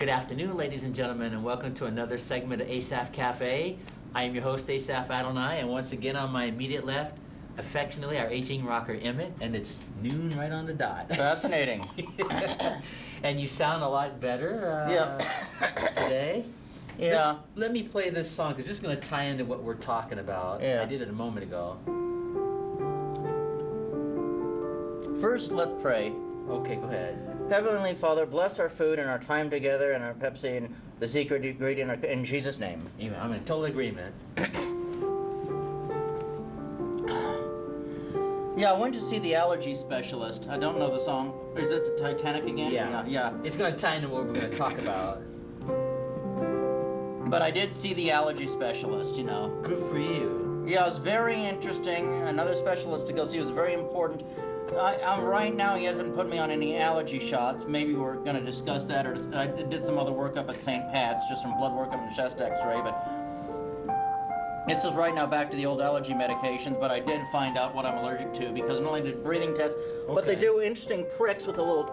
Good afternoon, ladies and gentlemen, and welcome to another segment of Asaph Cafe. I am your host, Asaph Adonai, and once again on my immediate left, affectionately, our aging rocker Emmett, and it's noon right on the dot. Fascinating. And you sound a lot better today. Yeah. Let me play this song, because this is going to tie into what we're talking about. Yeah. I did it a moment ago. First, let's pray. Okay, go ahead. Heavenly Father, bless our food and our time together and our Pepsi and the secret ingredient in Jesus' name. Amen. I'm in total agreement. Yeah, I went to see the allergy specialist. I don't know the song. Is it the Titanic again? Yeah. It's going to tie into what we're going to talk about. But I did see the allergy specialist, you know. Good for you. Yeah, it was very interesting. Another specialist to go see was very important. Right now, he hasn't put me on any allergy shots. Maybe we're going to discuss that. Or I did some other workup at St. Pat's, just some blood workup and chest x-ray. But it's just right now back to the old allergy medications. But I did find out what I'm allergic to because not only did breathing tests, but they do interesting pricks with a little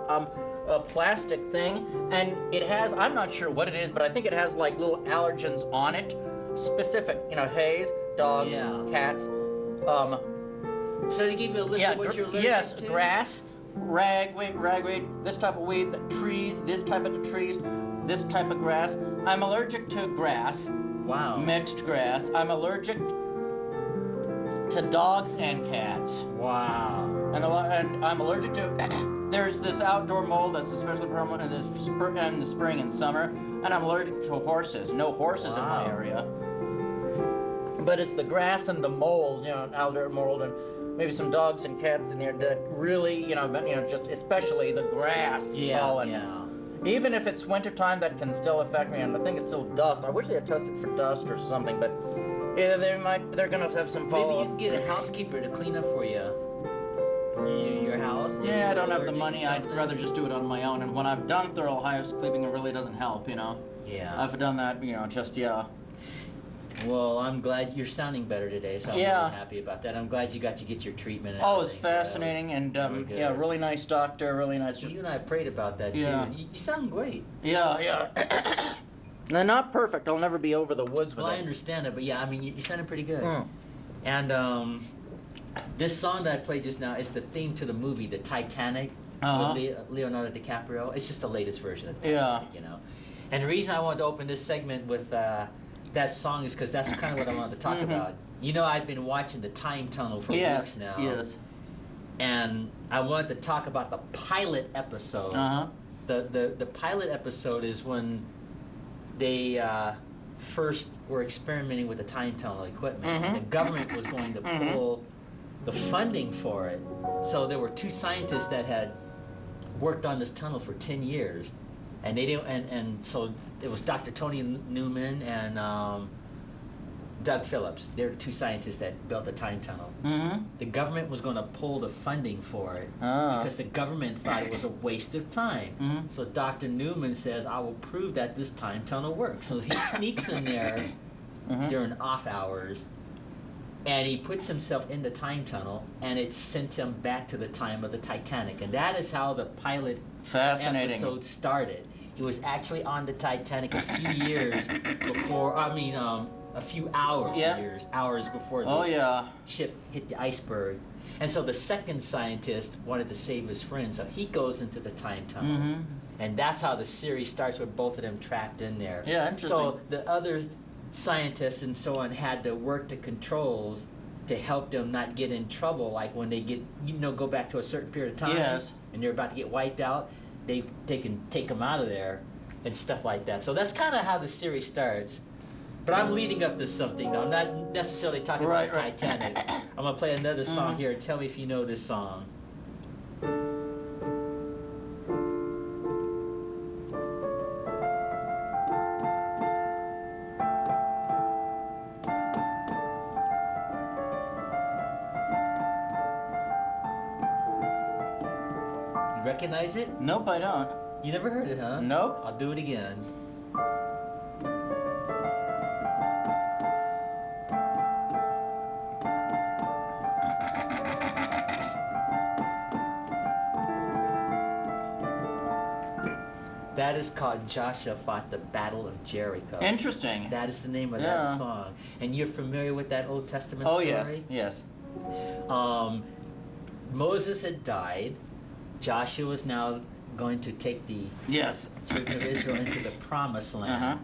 plastic thing. And it has, I'm not sure what it is, but I think it has like little allergens on it. Specific, you know, haze, dogs, cats, So they give you a list of what you're allergic to? Grass, ragweed, this type of weed, trees, this type of trees, this type of grass. I'm allergic to grass. Wow. Mixed grass. I'm allergic to dogs and cats. Wow. And I'm allergic to, there's this outdoor mold that's especially prevalent in the spring and summer, and I'm allergic to horses. No horses in my area. But it's the grass and the mold, you know, outdoor mold, and maybe some dogs and cats in there that really, just especially the grass. Even if it's wintertime, that can still affect me, and I think it's still dust. I wish they had tested for dust or something, but yeah, they're gonna have some follow-up. Maybe you can get a housekeeper to clean up for you. Your house? Yeah, I don't have the money. I'd rather just do it on my own, and when I've done thorough housekeeping, it really doesn't help, you know? Yeah. I've done that, Well, I'm glad you're sounding better today, so I'm really happy about that. I'm glad you got to get your treatment. Oh, it's fascinating, and really really nice doctor, really nice. You and I prayed about that too. You sound great. Yeah. Now, not perfect. I'll never be over the woods with it. Well, I understand it, but yeah, I mean, you sounded pretty good. And this song that I played just now is the theme to the movie, The Titanic, with Leonardo DiCaprio. It's just the latest version of the Titanic, you know. And the reason I wanted to open this segment with that song is because that's kind of what I wanted to talk about. You know, I've been watching the Time Tunnel for weeks now. Yes. And I wanted to talk about the pilot episode. The pilot episode is when they first were experimenting with the time tunnel equipment. And the government was going to pull the funding for it. So there were two scientists that had worked on this tunnel for 10 years. And they didn't, and so it was Dr. Tony Newman and Doug Phillips. They're the two scientists that built the time tunnel. The government was going to pull the funding for it because the government thought it was a waste of time. So Dr. Newman says, I will prove that this time tunnel works. So he sneaks in there during off hours, and he puts himself in the time tunnel, and it sent him back to the time of the Titanic. And that is how the pilot episode started. He was actually on the Titanic a few years before, a few hours before the ship hit the iceberg. And so the second scientist wanted to save his friend, so he goes into the time tunnel. And that's how the series starts, with both of them trapped in there. Yeah, interesting. So the other scientists and so on had to work the controls to help them not get in trouble, like when they get, go back to a certain period of time and they're about to get wiped out, they can take them out of there and stuff like that. So that's kind of how the series starts. But I'm leading up to something, though. I'm not necessarily talking about Titanic. I'm going to play another song here, and tell me if you know this song. Recognize it? Nope, I don't. You never heard it, huh? Nope. I'll do it again. That is called Joshua Fought the Battle of Jericho. Interesting. That is the name of that song. And you're familiar with that Old Testament story? Oh, yes. Moses had died. Joshua was now going to take the children of Israel into the promised land.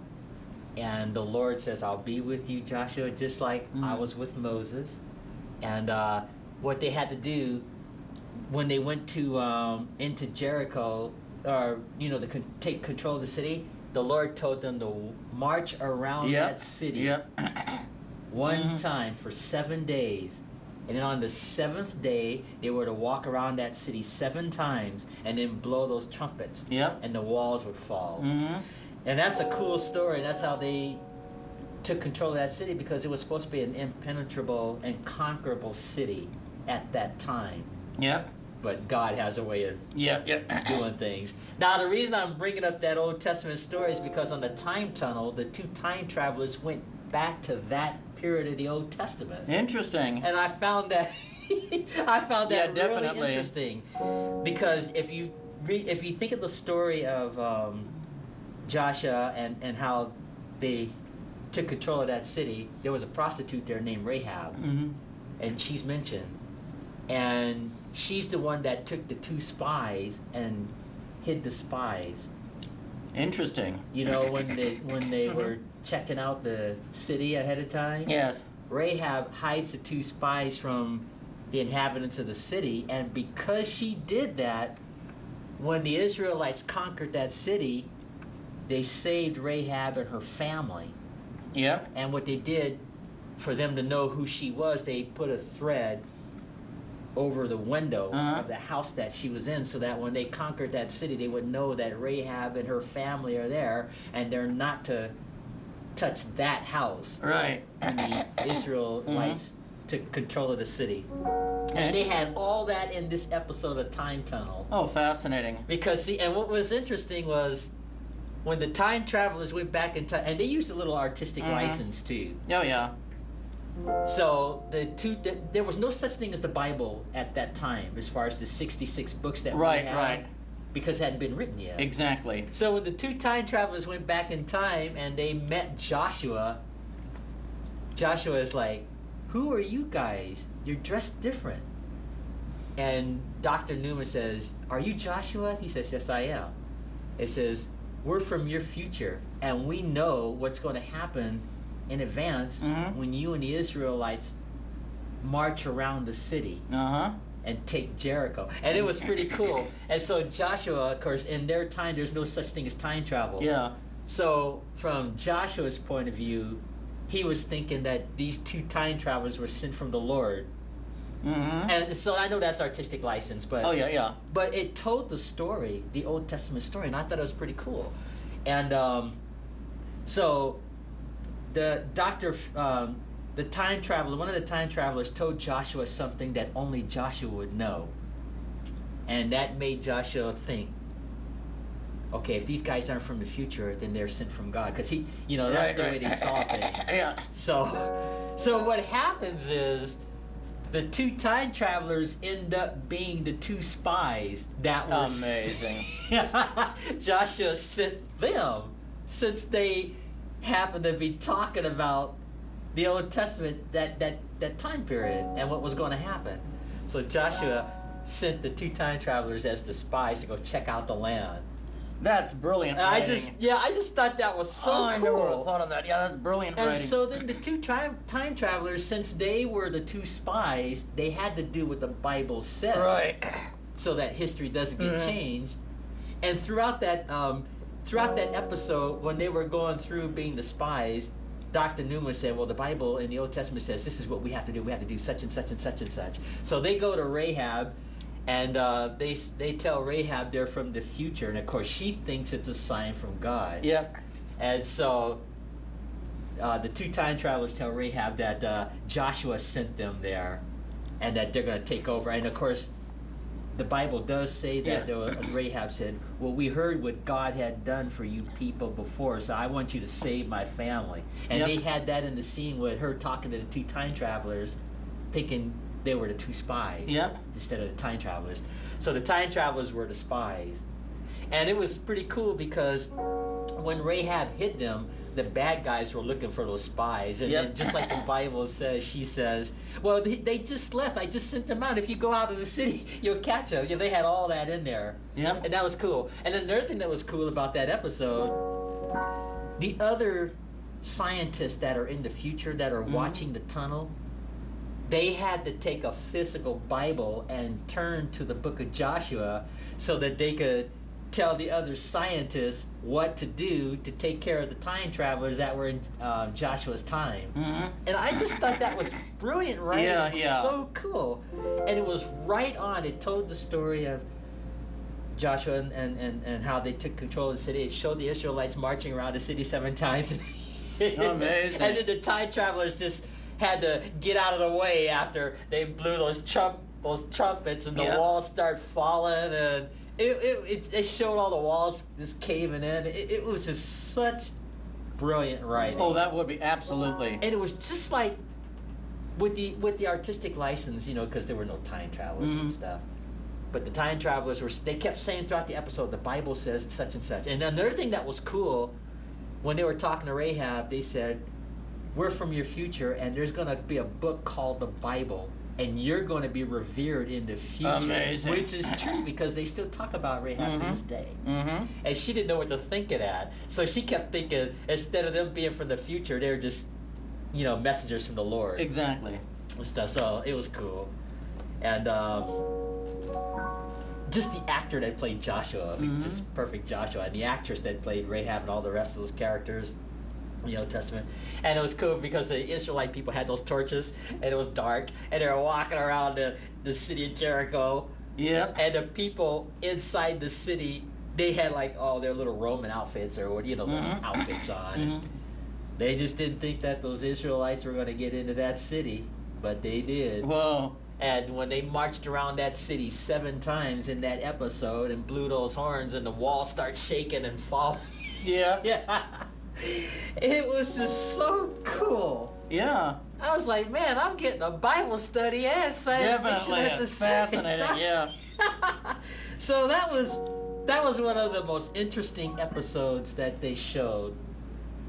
And the Lord says, I'll be with you, Joshua, just like I was with Moses. And what they had to do when they went to into Jericho, or to take control of the city, the Lord told them to march around that city one time for 7 days. And then on the 7th day, they were to walk around that city 7 times and then blow those trumpets. And the walls would fall. And that's a cool story. That's how they took control of that city, because it was supposed to be an impenetrable and conquerable city at that time. But God has a way of doing things. Now, the reason I'm bringing up that Old Testament story is because on the time tunnel, the 2 time travelers went back to that period of the Old Testament. Interesting. And I found that really interesting, because if you think of the story of Joshua and how they took control of that city, there was a prostitute there named Rahab, and she's mentioned, and she's the one that took the 2 spies and hid the spies. Interesting. When they were checking out the city ahead of time. Rahab hides the 2 spies from the inhabitants of the city, and because she did that, when the Israelites conquered that city, they saved Rahab and her family. And what they did, for them to know who she was, they put a thread over the window of the house that she was in, so that when they conquered that city, they would know that Rahab and her family are there, and they're not to touch that house. And the Israelites took control of the city. And they had all that in this episode of Time Tunnel. Oh, fascinating. Because, and what was interesting was, when the time travelers went back in time, and they used a little artistic license too. So there was no such thing as the Bible at that time, as far as the 66 books that we had, because it hadn't been written yet. Exactly. So when the 2 time travelers went back in time and they met Joshua, Joshua is like, "Who are you guys? You're dressed different." And Dr. Newman says, "Are you Joshua?" He says, "Yes, I am." It says, "We're from your future, and we know what's going to happen in advance when you and the Israelites march around the city and take Jericho." And it was pretty cool. And so Joshua, of course, in their time, there's no such thing as time travel. So from Joshua's point of view, he was thinking that these 2 time travelers were sent from the Lord. And so I know that's artistic license, but but it told the story, the Old Testament story, and I thought it was pretty cool. And so the time traveler, one of the time travelers, told Joshua something that only Joshua would know, and that made Joshua think, okay, if these guys aren't from the future, then they're sent from God, because that's the way they saw things. So what happens is, the 2 time travelers end up being the 2 spies that were amazing. Joshua sent them, since they happened to be talking about the Old Testament, that time period, and what was going to happen. So Joshua sent the 2 time travelers as the spies to go check out the land. That's brilliant I writing. just thought that was so cool. I never would have thought of that. Yeah, that's brilliant And writing. so then the 2 time travelers, since they were the 2 spies, they had to do what the Bible said, so that history doesn't get changed. And throughout that episode, when they were going through being the spies, Dr. Newman said, well, the Bible in the Old Testament says this is what we have to do. We have to do such and such and such and such. So they go to Rahab, and they tell Rahab they're from the future, and of course she thinks it's a sign from God. And so the 2 time travelers tell Rahab that Joshua sent them there, and that they're going to take over. And of course, the Bible does say that Rahab said, well, we heard what God had done for you people before, so I want you to save my family. And they had that in the scene with her talking to the 2 time travelers, thinking they were the 2 spies instead of the time travelers. So the time travelers were the spies. And it was pretty cool because when Rahab hid them, the bad guys were looking for those spies. And then just like the Bible says, she says, well, they just left. I just sent them out. If you go out of the city, you'll catch them. They had all that in there. Yep. And that was cool. And another thing that was cool about that episode, the other scientists that are in the future that are watching the tunnel, they had to take a physical Bible and turn to the book of Joshua so that they could tell the other scientists what to do to take care of the time travelers that were in Joshua's time. And I just thought that was brilliant writing. Yeah. So cool. And it was right on. It told the story of Joshua and how they took control of the city. It showed the Israelites marching around the city 7 times. Amazing. And then the time travelers just had to get out of the way after they blew those trumpets and the walls start falling, and it showed all the walls just caving in. It was just such brilliant writing. Oh, that would be absolutely. And it was just like with the artistic license, because there were no time travelers and stuff. But the time travelers they kept saying throughout the episode, the Bible says such and such. And another thing that was cool, when they were talking to Rahab, they said, we're from your future, and there's going to be a book called the Bible, and you're going to be revered in the future. Amazing. Which is true, because they still talk about Rahab to this day. And she didn't know what to think of that. So she kept thinking, instead of them being from the future, they're just, messengers from the Lord. Exactly. And stuff. So it was cool. And just the actor that played Joshua, just perfect Joshua, and the actress that played Rahab and all the rest of those characters, Testament. And it was cool because the Israelite people had those torches, and it was dark, and they were walking around the city of Jericho. Yep. And the people inside the city, they had like all their little Roman outfits or little outfits on. They just didn't think that those Israelites were going to get into that city, but they did. Whoa. And when they marched around that city 7 times in that episode and blew those horns, and the walls start shaking and falling. Yeah. It was just so cool. Yeah. I was like, man, I'm getting a Bible study and science fiction at the same fascinating. time. Yeah. So that was one of the most interesting episodes that they showed,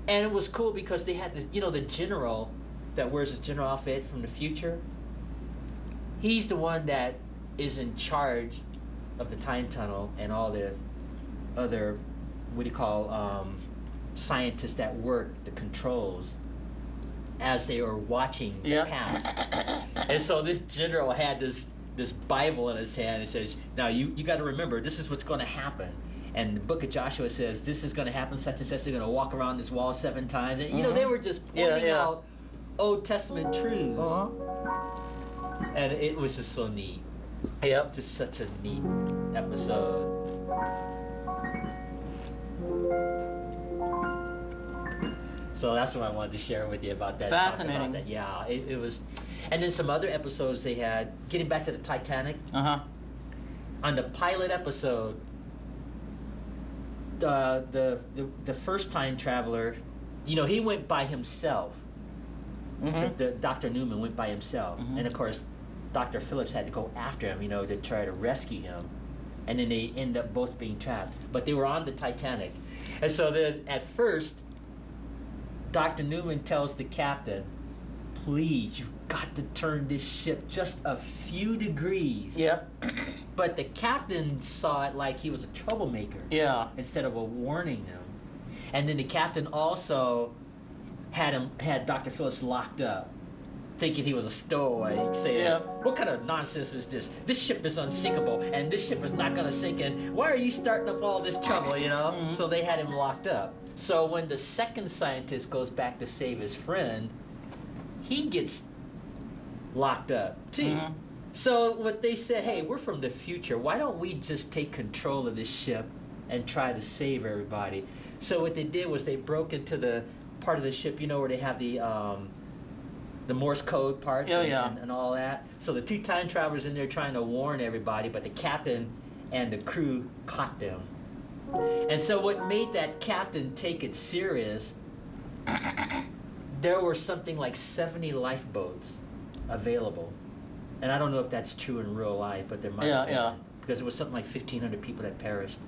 and it was cool because they had this, the general that wears his general outfit from the future. He's the one that is in charge of the time tunnel and all the other, scientists that work the controls as they were watching the past. And so this general had this Bible in his hand and says, now you got to remember, this is what's going to happen. And the book of Joshua says, this is going to happen, such and such. They're going to walk around this wall 7 times. And, they were just pointing out Old Testament truths. And it was just so neat. Yep. Just such a neat episode. So that's what I wanted to share with you about that. Fascinating. About that. Yeah, it was. And then some other episodes they had, getting back to the Titanic. On the pilot episode, the first time traveler, he went by himself. The Dr. Newman went by himself. And of course, Dr. Phillips had to go after him, to try to rescue him. And then they end up both being trapped. But they were on the Titanic. And so then at first, Dr. Newman tells the captain, please, you've got to turn this ship just a few degrees. Yep. But the captain saw it like he was a troublemaker. Yeah. Instead of a warning him. And then the captain also had Dr. Phillips locked up, thinking he was a stowaway, saying, what kind of nonsense is this? This ship is unsinkable, and this ship is not going to sink in. Why are you starting up all this trouble, So they had him locked up. So when the second scientist goes back to save his friend, he gets locked up too. So what they said, hey, we're from the future. Why don't we just take control of this ship and try to save everybody? So what they did was they broke into the part of the ship, where they have the Morse code parts and all that. So the 2 time travelers in there trying to warn everybody, but the captain and the crew caught them. And so what made that captain take it serious, there were something like 70 lifeboats available. And I don't know if that's true in real life, but there might have been. Because it was something like 1,500 people that perished.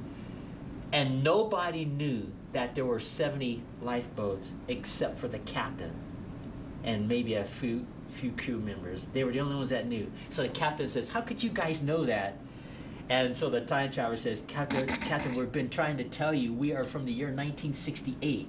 And nobody knew that there were 70 lifeboats except for the captain and maybe a few crew members. They were the only ones that knew. So the captain says, "How could you guys know that?" And so the time traveler says, Captain, we've been trying to tell you we are from the year 1968.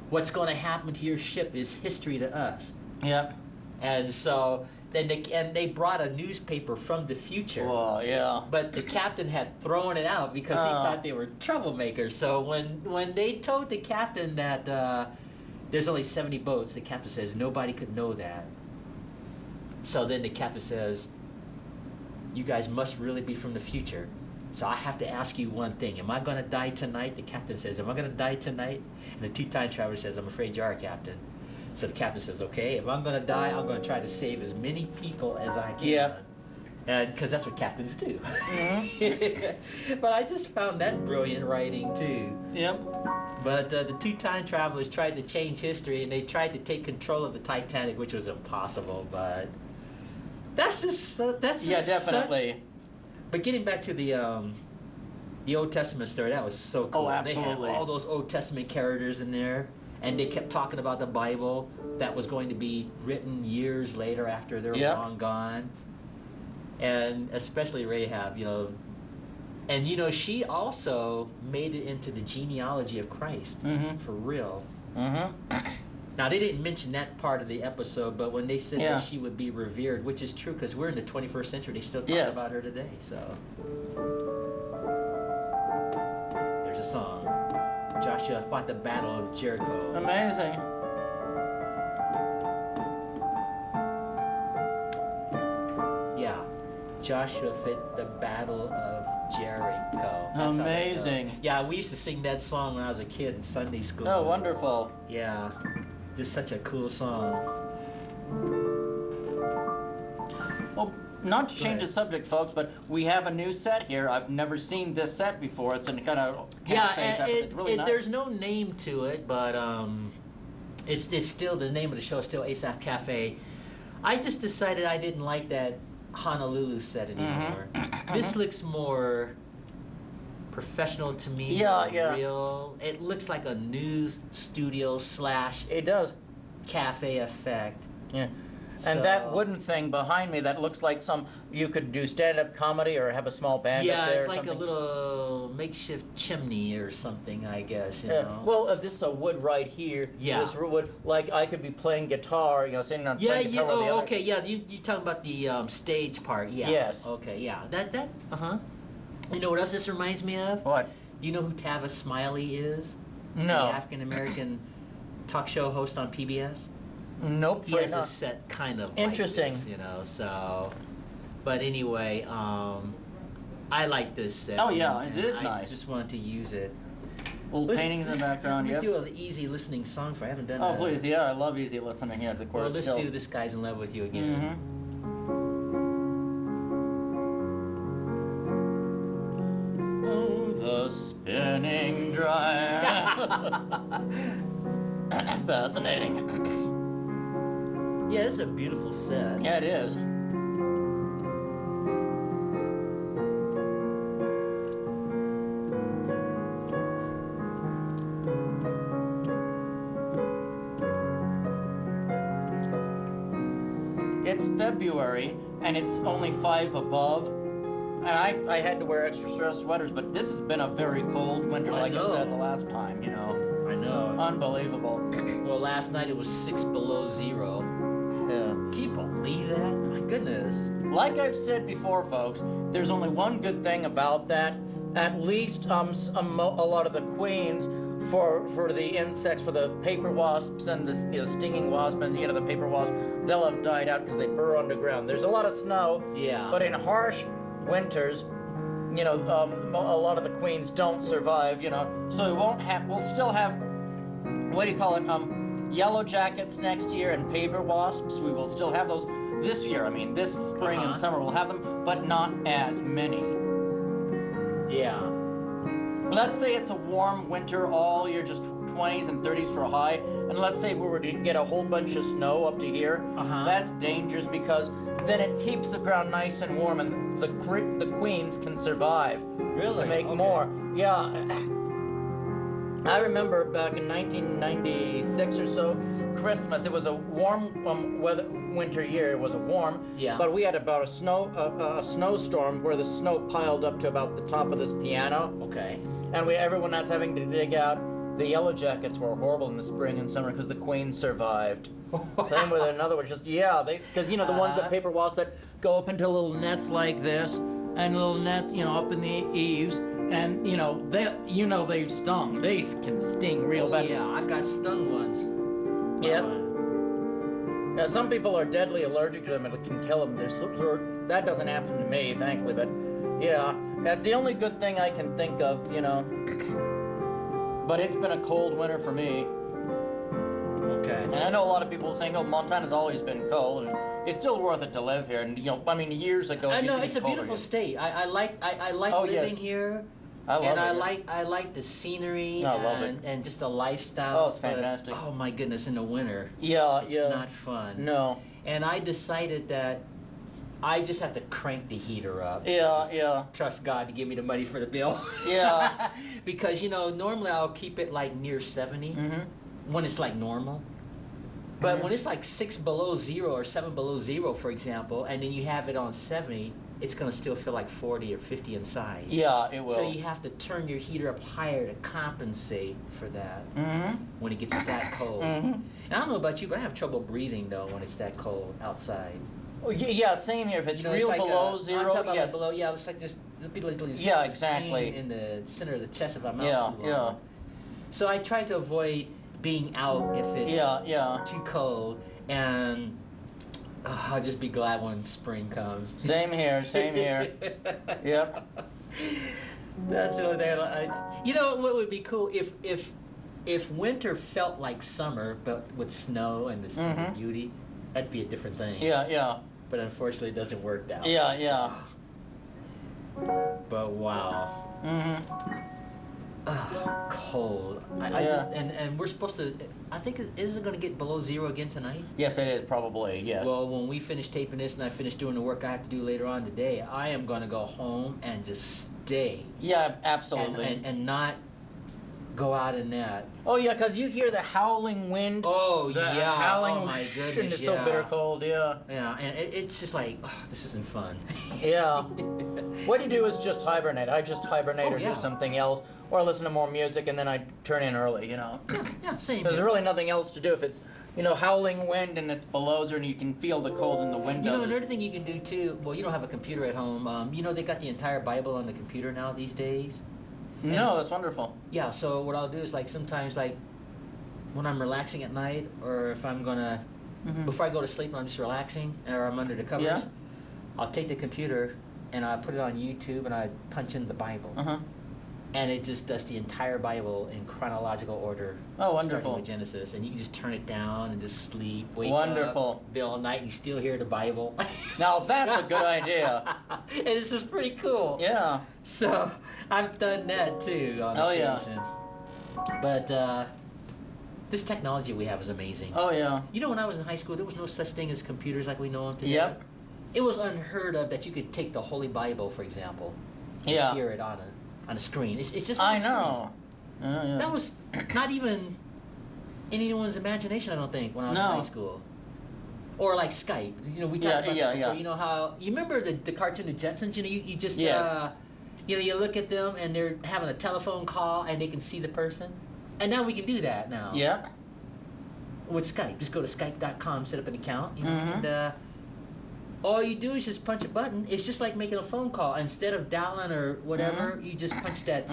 What's going to happen to your ship is history to us." Yep. And so then they brought a newspaper from the future. Well, yeah. But the captain had thrown it out because he thought they were troublemakers. So when they told the captain that there's only 70 boats, the captain says nobody could know that. So then the captain says, "You guys must really be from the future. So I have to ask you one thing. Am I going to die tonight?" The captain says, "Am I going to die tonight?" And the two-time traveler says, "I'm afraid you are, Captain." So the captain says, "Okay, if I'm going to die, I'm going to try to save as many people as I can." Yep. And because that's what captains do. Mm-hmm. But I just found that brilliant writing too. Yep. But the two-time travelers tried to change history, and they tried to take control of the Titanic, which was impossible. But that's just Yeah, definitely. But getting back to the Old Testament story, that was so cool. Oh, absolutely. They had all those Old Testament characters in there, and they kept talking about the Bible that was going to be written years later after they were long gone. And especially Rahab, and she also made it into the genealogy of Christ, for real. Mm-hmm. Now, they didn't mention that part of the episode, but when they said Yeah. that she would be revered, which is true because we're in the 21st century, they still talk Yes. about her today. So there's a song. Joshua fought the battle of Jericho. Amazing. Yeah, Joshua fought the battle of Jericho. That's how that Amazing. goes. Yeah, we used to sing that song when I was a kid in Sunday school. Oh, wonderful. Yeah, just such a cool song. Well, not to Go change ahead. the subject, folks, but we have a new set here. I've never seen this set before. It's in kind of Yeah, cafe type. It's really nice. there's no name to it, but it's still, the name of the show is still Asaph Cafe. I just decided I didn't like that Honolulu set anymore. This looks more professional to me. Yeah, more yeah. real. It looks like a news studio / It does. cafe effect. Yeah. And that So- wooden thing behind me, that looks like you could do stand-up comedy or have a small band up Yeah, there it's or like a something. little makeshift chimney or something, I guess. You Yeah. know. Well, this is a wood right here. Yeah. This wood, like I could be playing guitar, sitting on Yeah, playing yeah. guitar with the Oh, other. okay. Yeah, you talking about the stage part? Yeah. Yes. Okay. Yeah. That. You know what else this reminds me of? What? You know who Tavis Smiley is? No. The African American talk show host on PBS. Nope. He right has now. a set kind of Interesting. like this, So, but anyway, I like this set. Oh, yeah, and it is I nice. just wanted to use it. Little paintings in the background. Let Yep. me do an easy listening song for. I haven't done Oh, that. please, yeah, I love easy listening. Yeah, of course. Well, let's do "This Guy's in Love with You" again. Oh, the spinning drive. Fascinating. Yeah, it's a beautiful set. Yeah, it is. It's February, and it's only 5 above. And I had to wear extra sweaters, but this has been a very cold winter, I like I know. said the last time, I know. Unbelievable. Well, last night it was 6 below zero. Yeah. Can you believe that? My goodness. Like I've said before, folks, there's only one good thing about that. At least a lot of the queens for the insects, for the paper wasps and the stinging wasp and the paper wasp, they'll have died out because they burrow underground. There's a lot of snow, Yeah. but in harsh winters, a lot of the queens don't survive. So we'll still have, what do you call it? Yellow jackets next year and paper wasps. We will still have those this year. I mean, this spring and summer we'll have them, but not as many. Yeah. Let's say it's a warm winter all year, just 20s and 30s for a high, and let's say we were to get a whole bunch of snow up to here. That's dangerous because then it keeps the ground nice and warm, and the queens can survive. Really? To make Okay. more. Yeah. I remember back in 1996 or so, Christmas. It was a warm winter year. It was a warm. Yeah. But we had about a snowstorm where the snow piled up to about the top of this piano. Okay. And everyone was having to dig out. The Yellow Jackets were horrible in the spring and summer because the Queen survived. Same with another one. Just because the ones that paper wasps that go up into a little nest like this, and a little net, up in the eaves, and they stung. They can sting real bad. Yeah, I got stung once. Yep. Now, some people are deadly allergic to them and it can kill them. That doesn't happen to me, thankfully, but yeah, that's the only good thing I can think of, But it's been a cold winter for me. Okay. And I know a lot of people saying, "Oh, Montana's always been cold, and it's still worth it to live here." And years ago, I know it's a beautiful state. I like living here. I love it. I like the scenery I love it. and just the lifestyle. Oh, it's fantastic. Oh my goodness, in the winter. Yeah, it's not fun. No. And I decided that I just have to crank the heater up. Yeah. Trust God to give me the money for the bill. Yeah. Because normally I'll keep it like near 70 when it's like normal. But when it's like 6 below 0 or 7 below 0, for example, and then you have it on 70, it's going to still feel like 40 or 50 inside. Yeah, it will. So you have to turn your heater up higher to compensate for that when it gets that cold. And I don't know about you, but I have trouble breathing, though, when it's that cold outside. Oh, yeah, same here. If it's real like below 0, I'm talking about below, it's like there's be like this exactly. pain in the center of the chest if I'm out too long. Yeah. So I try to avoid being out if it's too cold, and I'll just be glad when spring comes. Same here. Yep. That's the only thing what would be cool if winter felt like summer but with snow and this beauty, that'd be a different thing. Yeah. But unfortunately, it doesn't work out. Yeah. But wow. Cold. I just and we're supposed to. I think is it going to get below 0 again tonight? Yes, it is probably. Yes. Well, when we finish taping this and I finish doing the work I have to do later on today, I am going to go home and just stay. Yeah, absolutely. And not go out in that. Oh yeah, because you hear the howling wind. Oh the yeah. howling. Oh my goodness. And it's so bitter cold. Yeah. Yeah, and it's just like this isn't fun. Yeah. What you do is just hibernate. I just hibernate or do something else, or listen to more music, and then I turn in early. Yeah, same. There's really nothing else to do if it's howling wind and it's below 0 and you can feel the cold in the windows. Another thing you can do too. Well, you don't have a computer at home. They got the entire Bible on the computer now these days. No, that's wonderful. Yeah, so what I'll do is sometimes when I'm relaxing at night, or if I'm gonna before I go to sleep and I'm just relaxing or I'm under the covers, I'll take the computer and I put it on YouTube and I punch in the Bible. And it just does the entire Bible in chronological order. Oh, wonderful. Starting with Genesis, and you can just turn it down and just sleep, wake wonderful. up, be all night, and you still hear the Bible. Now that's a good idea. And this is pretty cool. Yeah. So I've done that too on occasion. But this technology we have is amazing. Oh yeah. When I was in high school, there was no such thing as computers like we know them today. Yep. It was unheard of that you could take the Holy Bible, for example, and hear it on a screen. It's just on a screen. know. Yeah. That was not even in anyone's imagination, I don't think, when I was in high school. Or like Skype. We talked about that before. Yeah. How you remember the cartoon The Jetsons? You just yes. You look at them and they're having a telephone call and they can see the person. And now we can do that now. Yeah. With Skype. Just go to skype.com, set up an account, and all you do is just punch a button. It's just like making a phone call. Instead of dialing or whatever, you just punch that.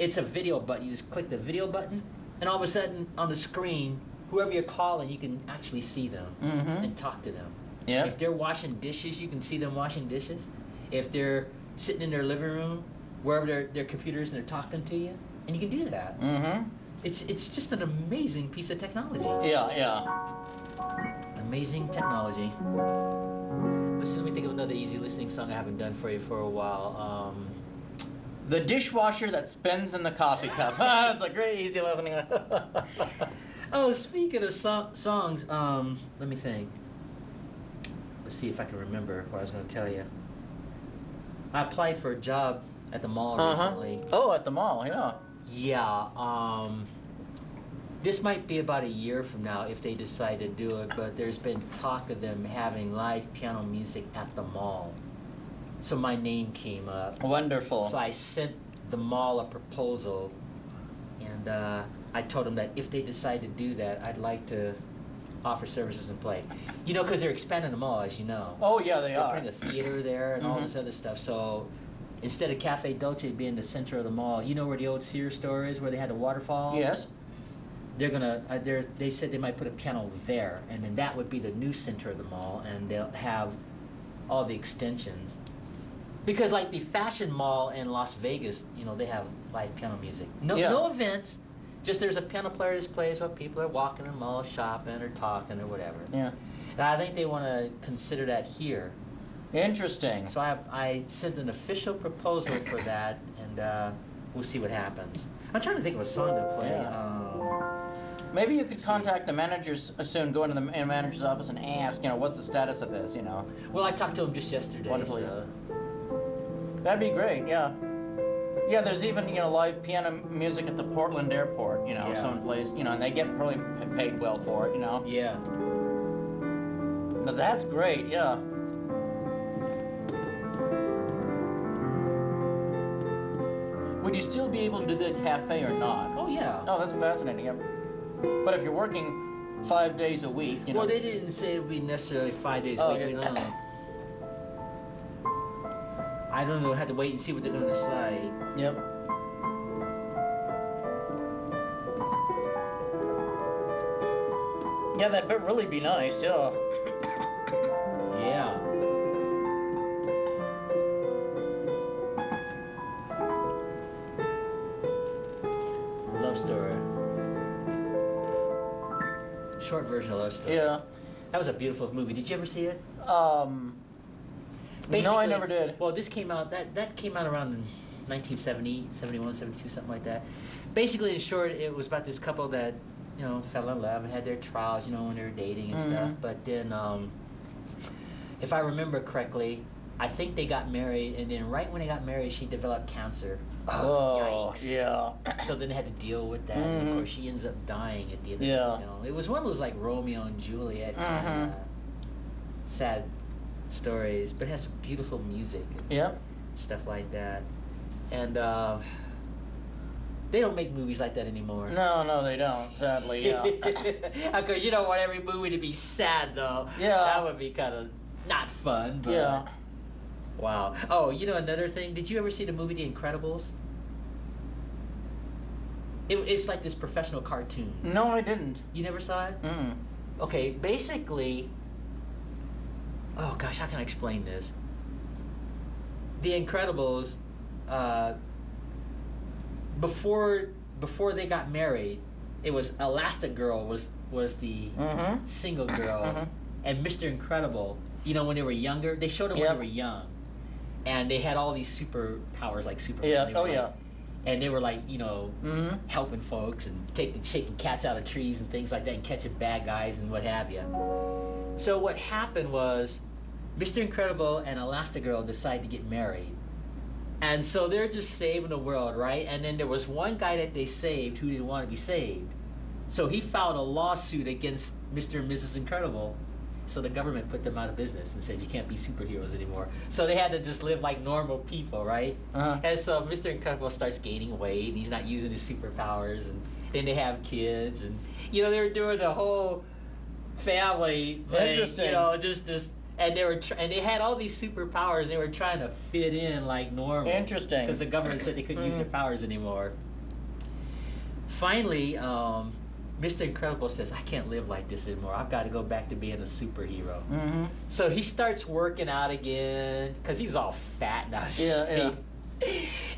It's a video button. You just click the video button, and all of a sudden on the screen, whoever you're calling, you can actually see them and talk to them. Yeah. If they're washing dishes, you can see them washing dishes. If they're sitting in their living room, wherever their computers, and they're talking to you, and you can do that. It's just an amazing piece of technology. Yeah. Amazing technology. Listen, let me think of another easy listening song I haven't done for you for a while. The dishwasher that spins in the coffee cup. That's a great easy listening. Oh, speaking of songs, let me think. Let's see if I can remember what I was going to tell you. I applied for a job at the mall recently. Oh, at the mall, yeah. Yeah, this might be about a year from now if they decide to do it, but there's been talk of them having live piano music at the mall. So my name came up. Wonderful. So I sent the mall a proposal, and I told them that if they decide to do that, I'd like to offer services and play. You know, because they're expanding the mall, as you know. Oh yeah, they They're are. putting a theater there and all Mhm. this other stuff. So instead of Cafe Dolce being the center of the mall, you know where the old Sears store is, where they had the waterfall? Yes. They're gonna. They said they might put a piano there, and then that would be the new center of the mall, and they'll have all the extensions. Because like the fashion mall in Las Vegas, you know, they have live piano music. No, Yeah. no events. Just there's a piano player that plays while people are walking in the mall, shopping or talking or whatever. Yeah. And I think they want to consider that here. Interesting. So I sent an official proposal for that, and we'll see what happens. I'm trying to think of a song to play. Yeah. Maybe you could contact the managers soon. Go into the manager's office and ask, you know, what's the status of this? You know. Well, I talked to him just yesterday. Wonderful. So. That'd be great. Yeah. Yeah. There's even live piano music at the Portland airport. You know, Yeah. someone plays. You know, and they get probably paid well for it. You know. Yeah. But that's great. Yeah. Would you still be able to do the cafe or not? Oh yeah. Oh, that's fascinating. Yeah. But if you're working 5 days a week, you know. Well, they didn't say it would be necessarily 5 days a Oh, week. yeah. We don't know. I don't know. Have to wait and see what they're going to decide. Yep. Yeah, that'd really be nice. Yeah. Yeah. Love Story. Short version of Love Story. Yeah. That was a beautiful movie. Did you ever see it? No, I Basically- never did. Well, this came out, that came out around 1970, 71, 72, something like that. Basically, in short, it was about this couple that, you know, fell in love and had their trials, you know, when they were dating and stuff. Mhm. But then, if I remember correctly, I think they got married, and then right when they got married, she developed cancer. Oh, Yikes. yeah. So then they had to deal with that. And of Mhm. course, she ends up dying at the end Yeah. of the film. It was one of those like Romeo and Juliet kind Mhm. of sad stories, but it has some beautiful music and Yep. stuff like that. And they don't make movies like that anymore. No, they don't. Sadly, yeah. Because you don't want every movie to be sad, though. Yeah. That would be kind of not fun. But Yeah. Wow. Oh, you know another thing? Did you ever see the movie The Incredibles? It's like this professional cartoon. No, I didn't. You never saw it? Mm. Okay, basically, oh gosh, how can I explain this? The Incredibles, before they got married, it was Elastigirl was the Mm-hmm. single girl, Mhm. and Mr. Incredible. You know, when they were younger, they showed them when Yep. they were young, and they had all these superpowers like Superman. Yeah. They were Oh, like- yeah. And they were like, you know, Mm-hmm. helping folks and shaking cats out of trees and things like that and catching bad guys and what have you. So what happened was Mr. Incredible and Elastigirl decided to get married. And so they're just saving the world, right? And then there was one guy that they saved who didn't want to be saved. So he filed a lawsuit against Mr. and Mrs. Incredible. So the government put them out of business and said you can't be superheroes anymore. So they had to just live like normal people, right? Uh-huh. And so Mr. Incredible starts gaining weight and he's not using his superpowers, and then they have kids, and you know, they were doing the whole family thing, Interesting. you know, just this, and they were and they had all these superpowers and they were trying to fit in like normal. Interesting. Because the government said they couldn't use their powers anymore. Finally, Mr. Incredible says, I can't live like this anymore. I've got to go back to being a superhero. Mm-hmm. So he starts working out again because he's all fat and out of Yeah, shape.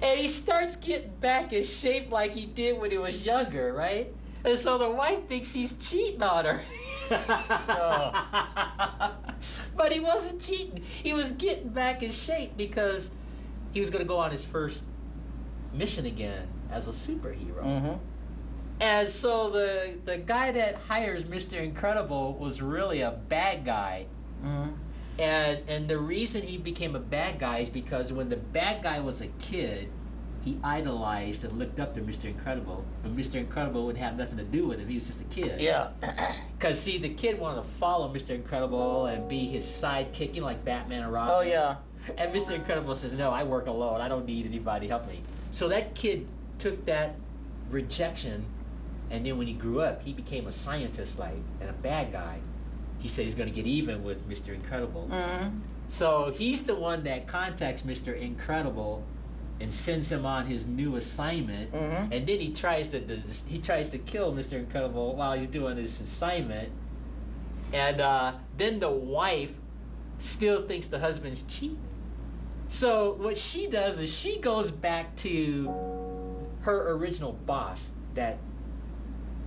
And he starts getting back in shape like he did when he was younger, right? And so the wife thinks he's cheating on her. But he wasn't cheating. He was getting back in shape because he was going to go on his first mission again as a superhero. Mm-hmm. And so the guy that hires Mr. Incredible was really a bad guy. Mm-hmm. And the reason he became a bad guy is because when the bad guy was a kid, he idolized and looked up to Mr. Incredible, but Mr. Incredible would have nothing to do with him. He was just a kid. Yeah. Because, see, the kid wanted to follow Mr. Incredible and be his sidekick, you know, like Batman and Robin. Oh, yeah. And Mr. Incredible says, no, I work alone. I don't need anybody to help me. So that kid took that rejection, and then when he grew up, he became a scientist, like, and a bad guy. He said he's going to get even with Mr. Incredible. Mm-hmm. So he's the one that contacts Mr. Incredible and sends him on his new assignment. Mm-hmm. And then he tries to kill Mr. Incredible while he's doing his assignment. And then the wife still thinks the husband's cheating. So what she does is she goes back to her original boss that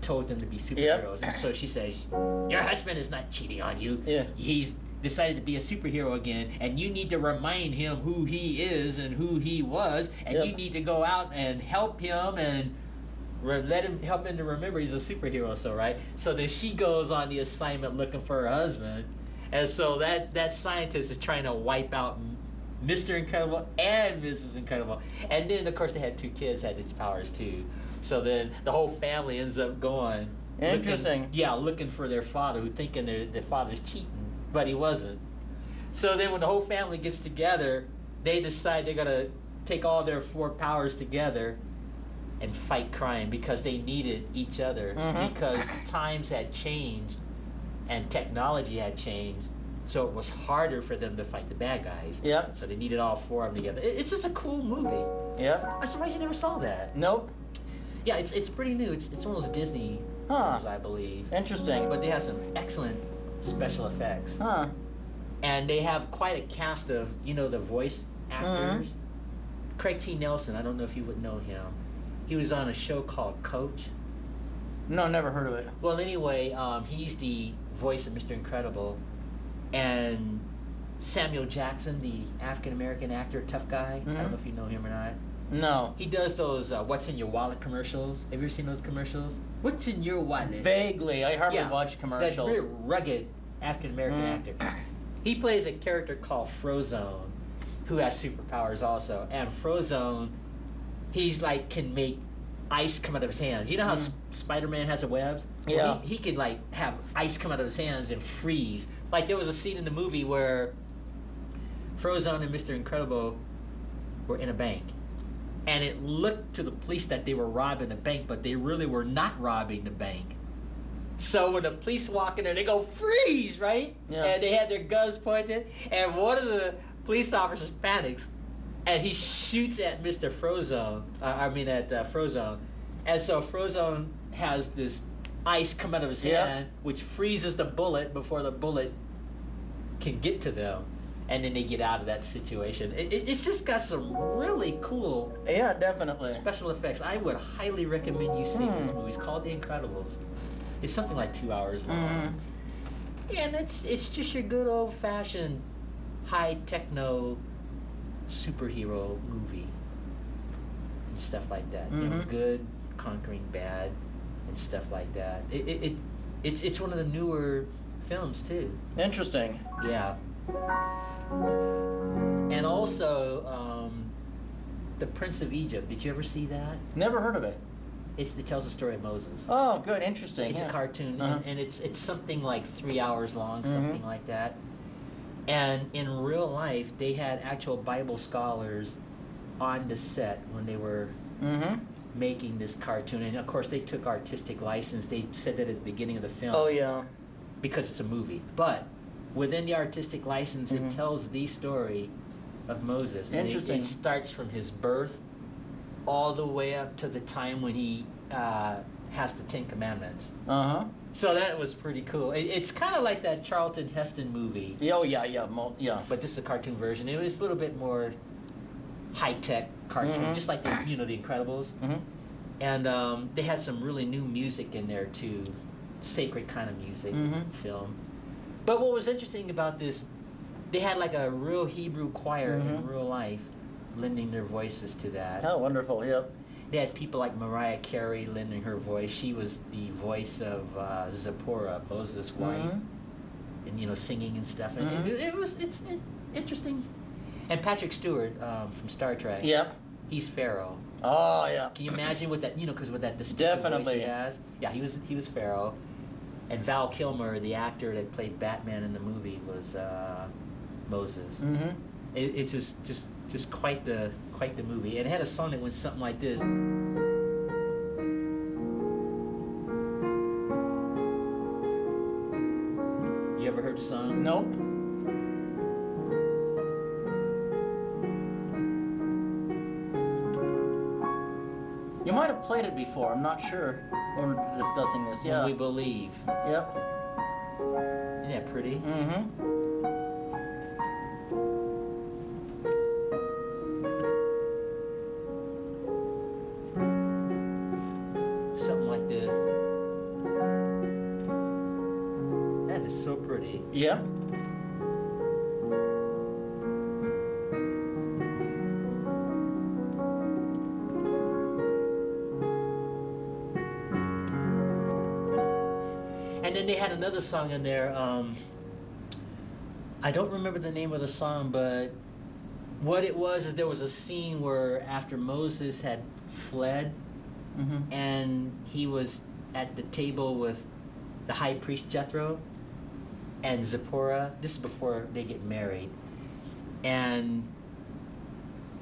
told them to be superheroes. Yep. And so she says, your husband is not cheating on you. Yeah. He's decided to be a superhero again, and you need to remind him who he is and who he was, and Yep. you need to go out and help him and help him to remember he's a superhero. So right, so then she goes on the assignment looking for her husband, and so that scientist is trying to wipe out Mr. Incredible and Mrs. Incredible, and then of course they had 2 kids had these powers too. So then the whole family ends up going Interesting. looking for their father, who thinking their father's cheating, but he wasn't. So then when the whole family gets together, they decide they're gonna take all their 4 powers together and fight crime because they needed each other. Mm-hmm. Because times had changed and technology had changed, so it was harder for them to fight the bad guys. Yep. So they needed all 4 of them together. It's just a cool movie. Yep. I'm surprised you never saw that. Nope. Yeah, it's pretty new. It's one of those Disney films, I believe. Interesting. But they have some excellent special effects. Huh. And they have quite a cast of, you know, the voice actors. Mm-hmm. Craig T. Nelson, I don't know if you would know him. He was on a show called Coach. No, never heard of it. Well, anyway, he's the voice of Mr. Incredible. And Samuel Jackson, the African-American actor, tough guy. Mm-hmm. I don't know if you know him or not. No. He does those What's in Your Wallet commercials. Have you ever seen those commercials? What's in your wallet? Vaguely. I hardly watch commercials. That very rugged African-American actor. He plays a character called Frozone, who has superpowers also. And Frozone, he's like, can make ice come out of his hands. You know how Spider-Man has the webs? Yeah. Well, he can like have ice come out of his hands and freeze. Like there was a scene in the movie where Frozone and Mr. Incredible were in a bank. And it looked to the police that they were robbing the bank, but they really were not robbing the bank. So when the police walk in there, they go, freeze, right? Yeah. And they had their guns pointed, and one of the police officers panics, and he shoots at Mr. Frozone, Frozone. And so Frozone has this ice come out of his hand, which freezes the bullet before the bullet can get to them. And then they get out of that situation. It's just got some really cool definitely. special effects. I would highly recommend you see this movie. It's called The Incredibles. It's something like 2 hours long. And it's just your good old-fashioned high techno superhero movie and stuff like that. You know, good conquering bad and stuff like that. It's one of the newer films too. Interesting. Yeah. And also, The Prince of Egypt. Did you ever see that? Never heard of it. It tells the story of Moses. Oh, good. Interesting. It's a cartoon, and it's something like 3 hours long, Mm-hmm. something like that. And in real life, they had actual Bible scholars on the set when they were making this cartoon. And of course, they took artistic license. They said that at the beginning of the film. Oh, yeah. Because it's a movie. But within the artistic license, it tells the story of Moses. And Interesting. it starts from his birth all the way up to the time when he has the 10 Commandments. Uh-huh. So that was pretty cool. It's kind of like that Charlton Heston movie. Oh, yeah. But this is a cartoon version. It was a little bit more high-tech cartoon, just like the Incredibles. And they had some really new music in there too, sacred kind of music film. But what was interesting about this, they had like a real Hebrew choir in real life, lending their voices to that. Oh, wonderful. Yep. They had people like Mariah Carey lending her voice. She was the voice of Zipporah, Moses' wife, and singing and stuff. And it's interesting. And Patrick Stewart from Star Trek. Yep. He's Pharaoh. Oh yeah. Can you imagine with that? Because with that distinctive voice Definitely. he has. Yeah, he was Pharaoh, and Val Kilmer, the actor that played Batman in the movie, was Moses. Mm-hmm. It's just quite the movie. It had a song that went something like this. You ever heard the song? Nope. You might have played it before. I'm not sure when we're discussing this. Yeah. When we believe. Yep. Isn't that pretty? Mm-hmm. Something like this. That is so pretty. Yep. And then they had another song in there. I don't remember the name of the song, but what it was is there was a scene where after Moses had fled, Mm-hmm. and he was at the table with the high priest Jethro and Zipporah. This is before they get married, and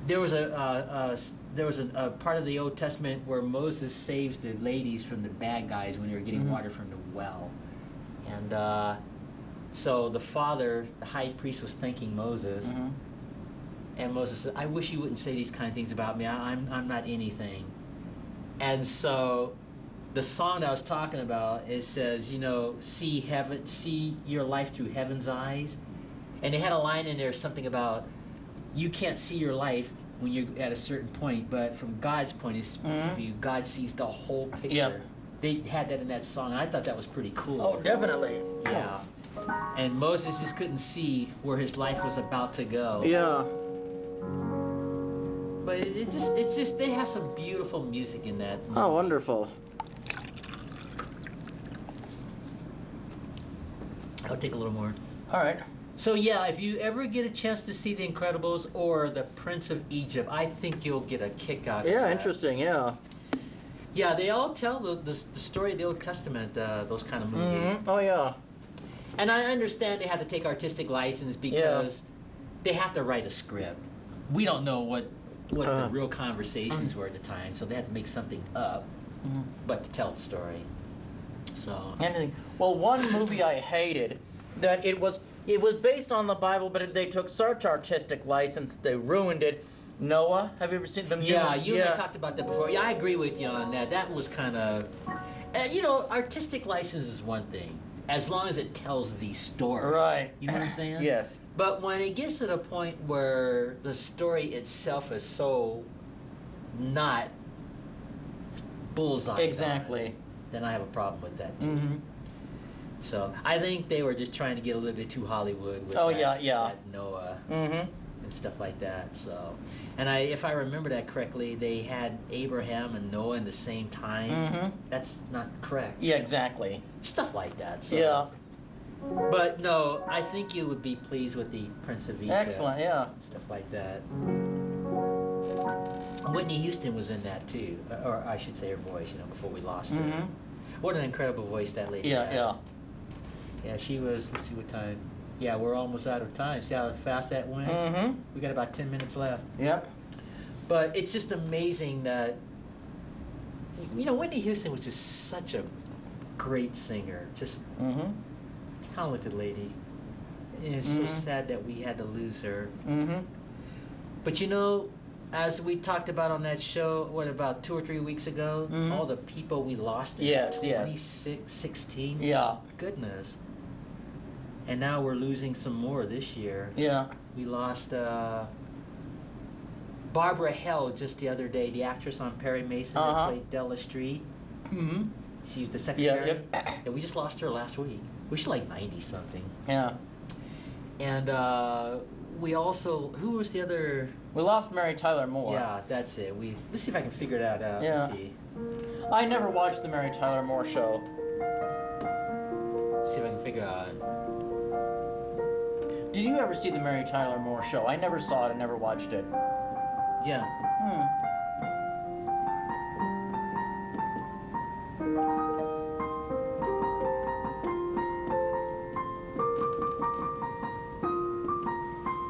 there was a part of the Old Testament where Moses saves the ladies from the bad guys when they were getting Mhm. water from the well, and so the father, the high priest, was thanking Moses, Mm-hmm. and Moses said, "I wish you wouldn't say these kind of things about me. I'm not anything." And so the song that I was talking about, it says, see heaven, see your life through heaven's eyes. And they had a line in there, something about you can't see your life when you're at a certain point, but from God's point of Mhm. view, God sees the whole picture. Yep. They had that in that song, and I thought that was pretty cool. Oh, definitely. Yeah. And Moses just couldn't see where his life was about to go. Yeah. But it's just they have some beautiful music in that movie. Oh, wonderful. I'll take a little more. All right. So yeah, if you ever get a chance to see The Incredibles or The Prince of Egypt, I think you'll get a kick out of Yeah, that. interesting. Yeah. Yeah, they all tell the story of the Old Testament, those kind of movies. Mm-hmm. Oh yeah. And I understand they have to take artistic license because they have to write a script. We don't know what the real conversations were at the time, so they had to make something up, Mhm. but to tell the story. So Anything. Well, one movie I hated that it was based on the Bible, but they took such artistic license they ruined it. Noah, have you ever seen the new? yeah, you and I talked about that before. Yeah, I agree with you on that. That was kind of, artistic license is one thing, as long as it tells the story. Right. You know what I'm saying? Yes. But when it gets to the point where the story itself is so not bullseye, Exactly. then I have a problem with that too. Mm-hmm. So I think they were just trying to get a little bit too Hollywood with Oh, that, yeah. that Noah Mm-hmm. and stuff like that. So, and if I remember that correctly, they had Abraham and Noah in the same time. Mm-hmm. That's not correct. Yeah, exactly. Stuff like that. So. Yeah. But no, I think you would be pleased with the Prince of Egypt. Excellent. Yeah. Stuff like that. Whitney Houston was in that too, or I should say her voice. Before we lost her. Mm-hmm. What an incredible voice that lady Yeah. had. Yeah. Yeah, she was. Let's see what time. Yeah, we're almost out of time. See how fast that went? Mm-hmm. We got about 10 minutes left. Yep. But it's just amazing that, Whitney Houston was just such a great singer, just Mm-hmm. talented lady. And it's so Mhm. sad that we had to lose her. Mm-hmm. But as we talked about on that show, about 2 or 3 weeks ago, Mhm. all the people we lost in Yes, yes. 2016. Yeah. Goodness. And now we're losing some more this year. Yeah. We lost Barbara Held just the other day, the actress on Perry Mason that Uh-huh. played Della Street. Mm-hmm. She was the secretary. Yep. And we just lost her last week. She's like 90 something. Yeah. And we also, who was the other? We lost Mary Tyler Moore. Yeah, that's it. Let's see if I can figure that out. Yeah. Let's see. I never watched the Mary Tyler Moore show. See if I can figure out. Did you ever see the Mary Tyler Moore show? I never saw it. I never watched it. Yeah.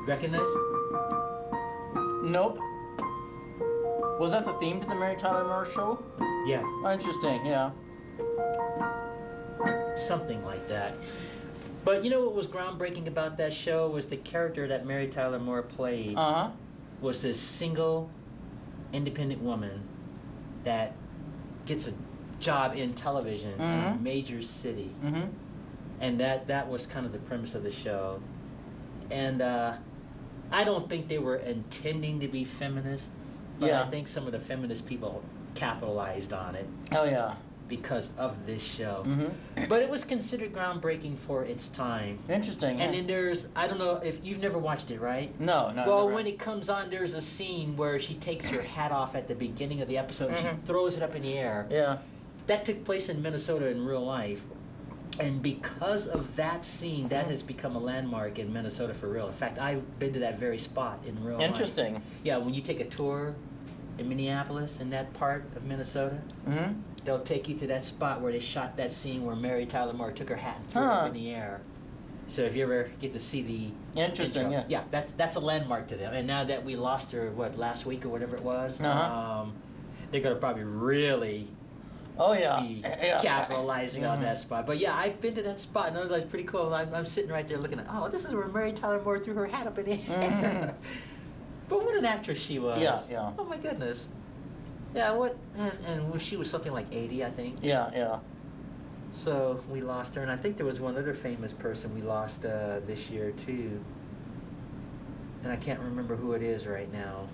Recognize? Nope. Was that the theme to the Mary Tyler Moore Show? Yeah. Oh, interesting, yeah. Something like that. But you know what was groundbreaking about that show was the character that Mary Tyler Moore played was this single, independent woman that gets a job in television in a major city. And that was kind of the premise of the show. And I don't think they were intending to be feminist, but I think some of the feminist people capitalized on it. Oh, yeah. Because of this show. But it was considered groundbreaking for its time. Interesting. And then there's, I don't know if you've never watched it, right? No. Well, never. when it comes on, there's a scene where she takes her hat off at the beginning of the episode and she throws it up in the air. Yeah. That took place in Minnesota in real life. And because of that scene, that has become a landmark in Minnesota for real. In fact, I've been to that very spot in real life. Interesting. Yeah, when you take a tour in Minneapolis, in that part of Minnesota, they'll take you to that spot where they shot that scene where Mary Tyler Moore took her hat and threw it up in the air. So if you ever get to see the Interesting, intro, yeah, that's a landmark to them. And now that we lost her, last week or whatever it was, they're gonna probably really be capitalizing on that spot. But yeah, I've been to that spot, and I was like, pretty cool. I'm sitting right there looking at, this is where Mary Tyler Moore threw her hat up in the air. But what an actress she was. Yeah. Oh my goodness. Yeah, and she was something like 80, I think. Yeah. So we lost her, and I think there was one other famous person we lost this year too. And I can't remember who it is right now.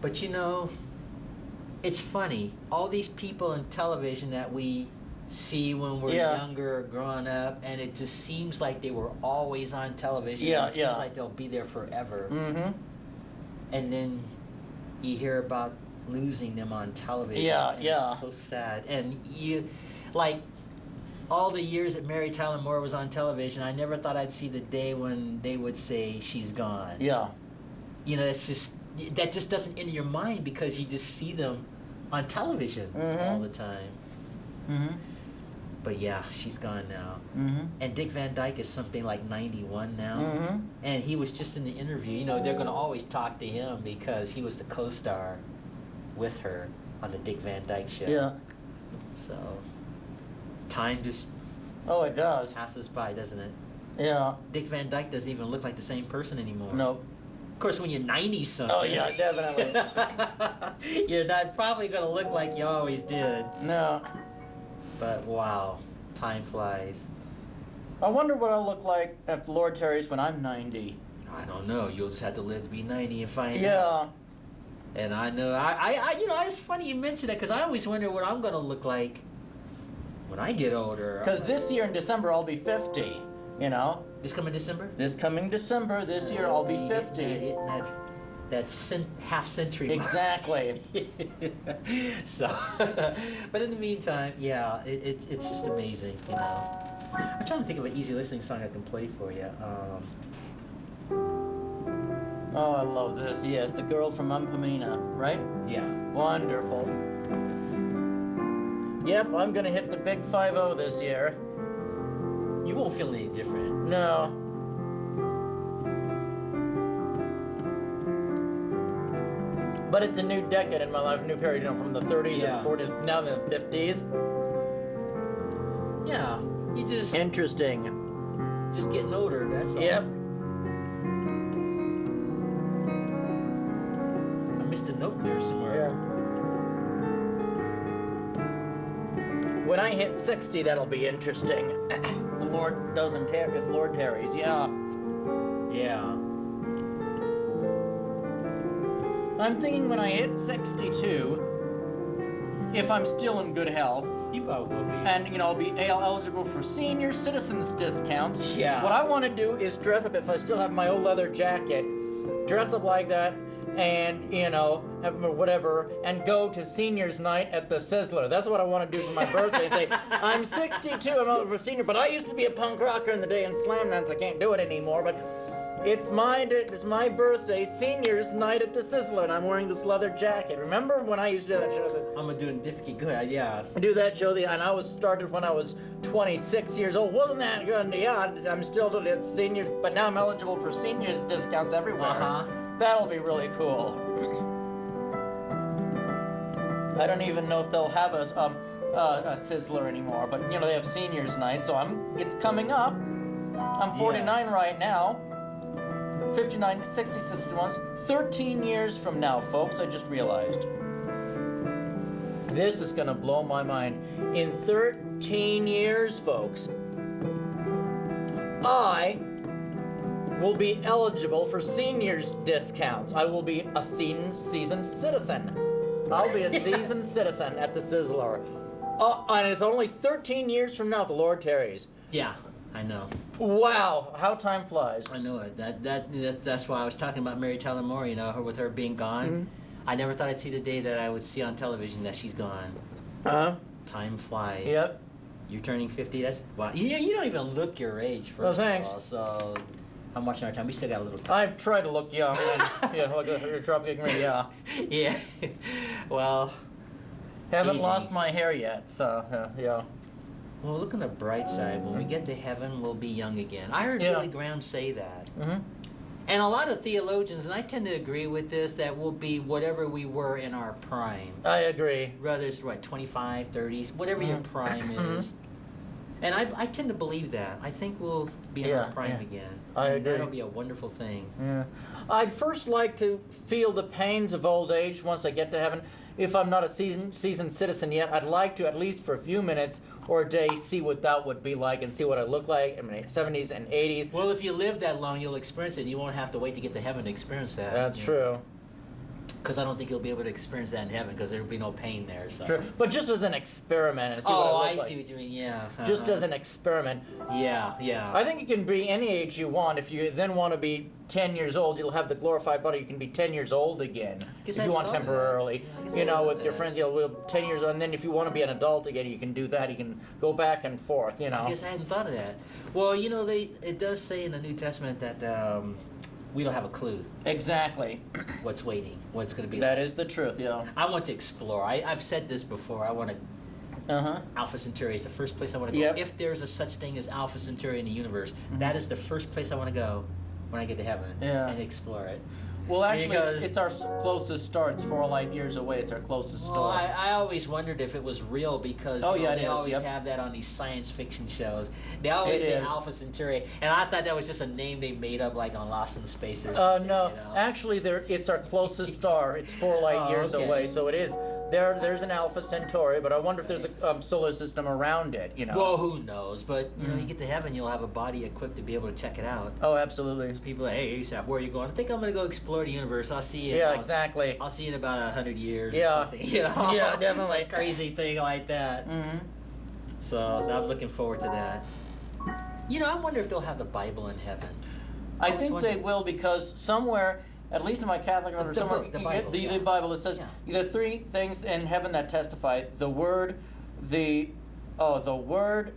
But you know, it's funny. All these people in television that we see when we're younger or growing up, and it just seems like they were always on television. It seems like they'll be there forever. And then you hear about losing them on television. It's so sad. And you, like, all the years that Mary Tyler Moore was on television, I never thought I'd see the day when they would say she's gone. Yeah. You know, that just doesn't enter your mind because you just see them on television all the time. But yeah, she's gone now. And Dick Van Dyke is something like 91 now. And he was just in the interview. You know, they're going to always talk to him because he was the co-star with her on the Dick Van Dyke Show. Yeah. So, time just it does. passes by, doesn't it? Yeah. Dick Van Dyke doesn't even look like the same person anymore. Nope. Of course, when you're 90-something. Oh, yeah, definitely. You're not probably going to look like you always did. No. But wow, time flies. I wonder what I'll look like at the Lord Terry's when I'm 90. I don't know. You'll just have to live to be 90 and find out. Yeah. And I know, you know, it's funny you mention that because I always wonder what I'm going to look like when I get older. Because this year in December I'll be 50, you know? This coming December? This coming December, this year I'll be 50. Hitting that half century mark. Exactly. So, but in the meantime, yeah, it's just amazing, you know. I'm trying to think of an easy listening song I can play for you. Oh, I love this. Yes, The Girl from Umpamina, right? Yeah. Wonderful. Yep, I'm gonna hit the big 5-0 this year. You won't feel any different. No. But it's a new decade in my life, a new period, you know, from the 30s and the 40s, now the 50s. Yeah, you just... Interesting. Just getting older, that's all. Yep. I missed a note there somewhere. Yeah. When I hit 60, that'll be interesting. The Lord doesn't tarry, if Lord tarries, yeah. Yeah. I'm thinking when I hit 62, if I'm still in good health, You probably will be. and you know, I'll be eligible for senior citizens discounts. Yeah. What I want to do is dress up, if I still have my old leather jacket, dress up like that, and you know, have whatever, and go to seniors night at the Sizzler. That's what I want to do for my birthday, and say, I'm 62, I'm eligible for senior, but I used to be a punk rocker in the day and slam dance. I can't do it anymore, but It's my birthday, seniors night at the Sizzler, and I'm wearing this leather jacket. Remember when I used to do that show? I'm gonna do it difficult. Good, yeah. I do that show, and I was started when I was 26 years old. Wasn't that good? Yeah, I'm still doing it, seniors, but now I'm eligible for seniors discounts everywhere. That'll be really cool. I don't even know if they'll have a Sizzler anymore, but you know they have seniors night, so it's coming up. I'm 49 right now. 59, 60, 61, 13 years from now, folks, I just realized. This is gonna blow my mind. In 13 years, folks, I will be eligible for seniors discounts. I will be a seasoned citizen. I'll be a seasoned citizen at the Sizzler. And it's only 13 years from now, if the Lord tarries. Yeah, I know. Wow, how time flies. I know it. That's why I was talking about Mary Tyler Moore, you know, with her being gone. Mm-hmm. I never thought I'd see the day that I would see on television that she's gone. Time flies. Yep. You're turning 50. That's wow. You don't even look your age, first thanks. of all. So I'm watching our time. We still got a little time. I've tried to look young. And, yeah, like a drop kicking me. Yeah. Yeah. Well. Haven't aging. lost my hair yet, so yeah. Well, look on the bright side. When we get to heaven, we'll be young again. I heard Billy Graham say that. Mm-hmm. And a lot of theologians, and I tend to agree with this, that we'll be whatever we were in our prime. I agree. Whether it's, 25, 30s, whatever your prime is. And I tend to believe that. I think we'll be in our prime again. I agree. That'll be a wonderful thing. Yeah. I'd first like to feel the pains of old age once I get to heaven. If I'm not a seasoned citizen yet, I'd like to, at least for a few minutes or a day, see what that would be like and see what I look like in my 70s and 80s. Well, if you live that long, you'll experience it, and you won't have to wait to get to heaven to experience that. That's true. Because I don't think you'll be able to experience that in heaven, because there'll be no pain there. So. True. But just as an experiment and see what I look like. See what you mean, yeah. Just as an experiment. Yeah. I think you can be any age you want. If you then want to be 10 years old, you'll have the glorified body. You can be 10 years old again if you want temporarily. You know, with your friends, you'll 10 years old. And then if you want to be an adult again, you can do that. You can go back and forth, you know. I guess I hadn't thought of that. Well, you know, it does say in the New Testament that we don't have a clue. Exactly. What's waiting, what's going to be. That is the truth, yeah. I want to explore. I've said this before. I want to. Alpha Centauri is the first place I want to go. Yep. If there's a such thing as Alpha Centauri in the universe, that is the first place I want to go when I get to heaven and explore it. Well, actually, it's our closest star. It's 4 light years away. It's our closest star. Well, I always wondered if it was real because they always have that on these science fiction shows. They always say Alpha Centauri, and I thought that was just a name they made up, like on Lost in Space or something. No, actually, it's our closest star. It's 4 light years away, so it is. There's an Alpha Centauri, but I wonder if there's a solar system around it, you know. Well, who knows? But, you know, you get to heaven, you'll have a body equipped to be able to check it out. Oh, absolutely. People are, hey, Asaph, where are you going? I think I'm going to go explore the universe. I'll see you exactly. I'll see you in about 100 years or something. You know? Yeah, definitely. It's a crazy thing like that. So I'm looking forward to that. You know, I wonder if they'll have the Bible in heaven. I think they will, because somewhere, at least in my Catholic order, somewhere the Bible, the Bible, it says there are 3 things in heaven that testify: the Word, the Word,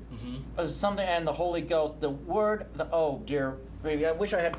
something, and the Holy Ghost. The Word, oh dear baby, I wish I had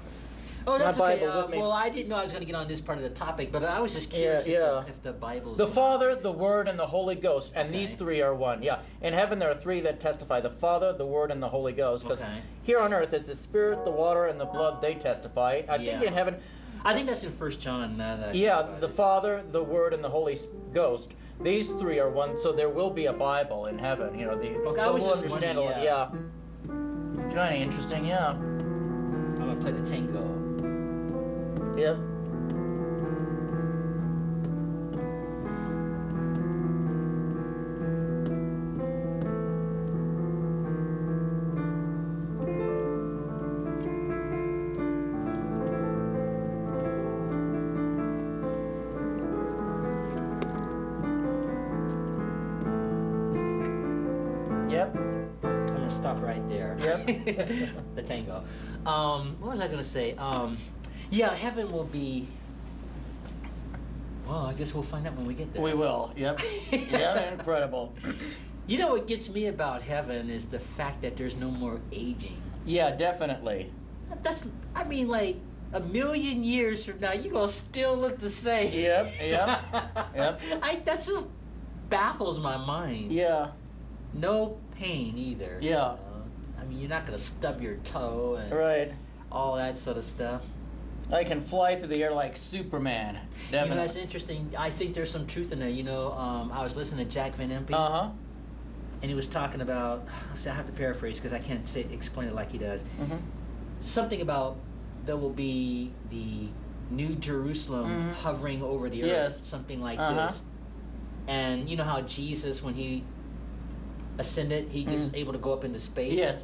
that's my okay. Bible with me. Well, I didn't know I was going to get on this part of the topic, but I was just curious if the Bible's the Father, the Word, and the Holy Ghost, and these 3 are one. Yeah, in heaven there are 3 that testify: the Father, the Word, and the Holy Ghost. Because here on earth it's the Spirit, the water, and the blood. They testify. I think in heaven. I think that's in 1 John. The Father, the Word, and the Holy Ghost. These 3 are one, so there will be a Bible in heaven. You know, I was just understand wondering, kind of interesting, yeah. I'm gonna play the tango. Yep. I'm gonna stop right there. Yep. The tango. What was I gonna say? Heaven will be. Well, I guess we'll find out when we get there. We will. Yep. Yeah, incredible. You know what gets me about heaven is the fact that there's no more aging. Yeah, definitely. That's, I mean, like, a million years from now, you're gonna still look the same. Yep. That just baffles my mind. Yeah. No pain either. Yeah. You know? I mean, you're not gonna stub your toe and Right. all that sort of stuff. I can fly through the air like Superman. Definitely. You know, that's interesting. I think there's some truth in that. You know, I was listening to Jack Van Impe, and he was talking about. I have to paraphrase because I can't explain it like he does. Something about there will be the New Jerusalem hovering over the earth, Yes. something like this. And you know how Jesus, when he ascended, he just able to go up into space. Yes.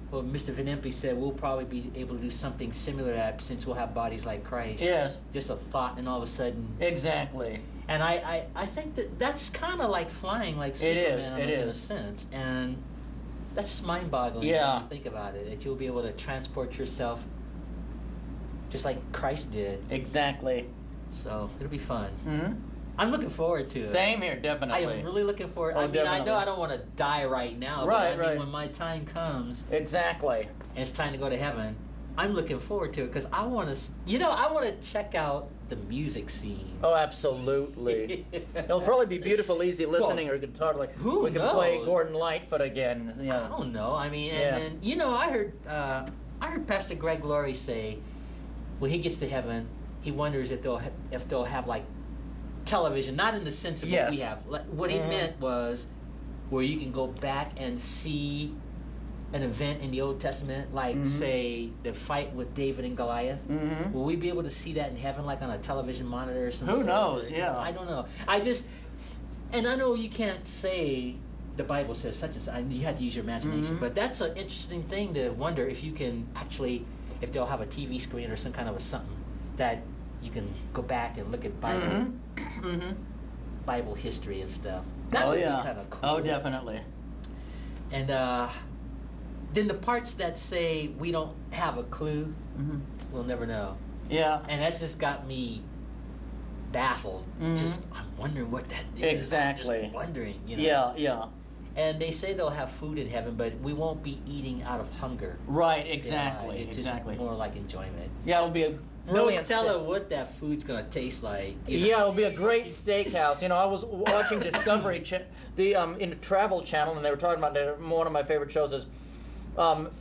Well, Mr. Van Impe said we'll probably be able to do something similar to that since we'll have bodies like Christ. Yes. Just a thought, and all of a sudden. Exactly. And I think that's kind of like flying like Superman It in a is. sense, and that's mind-boggling Yeah. when you think about it. That you'll be able to transport yourself just like Christ did. Exactly. So it'll be fun. Mm-hmm. I'm looking forward to it. Same here, I definitely. am really looking forward. Oh, I mean, I know definitely. I don't want to die right now, Right, but I mean, right. when my time comes Exactly. and it's time to go to heaven, I'm looking forward to it because I want to, I want to check out the music scene. Oh, absolutely. It'll probably be beautiful, easy listening, or guitar. Like who we can play knows? Gordon Lightfoot again. I Yeah. don't know. I mean, Yeah. and then I heard Pastor Greg Laurie say, when he gets to heaven, he wonders if they'll have like television, not in the sense of what we Yes. have. What he meant was where you can go back and see an event in the Old Testament, like say the fight with David and Goliath. Will we be able to see that in heaven, like on a television monitor or something? Who knows? Yeah. I don't know. And I know you can't say the Bible says such and such. You have to use your imagination, but that's an interesting thing to wonder if you can actually, if they'll have a TV screen or some kind of a something that you can go back and look at Bible history and stuff. That would be kind of cool. Oh, definitely. And then the parts that say we don't have a clue, we'll never know. Yeah. And that's just got me baffled. Just, I'm wondering what that is. Exactly. I'm just wondering, you know. Yeah, yeah. And they say they'll have food in heaven, but we won't be eating out of hunger. Right, Stay exactly, alive. It's exactly. just more like enjoyment. Yeah, it'll be a No brilliant. telling what that food's gonna taste like. You know? Yeah, it'll be a great steakhouse. You know, I was watching Discovery, in the Travel Channel, and they were talking about one of my favorite shows is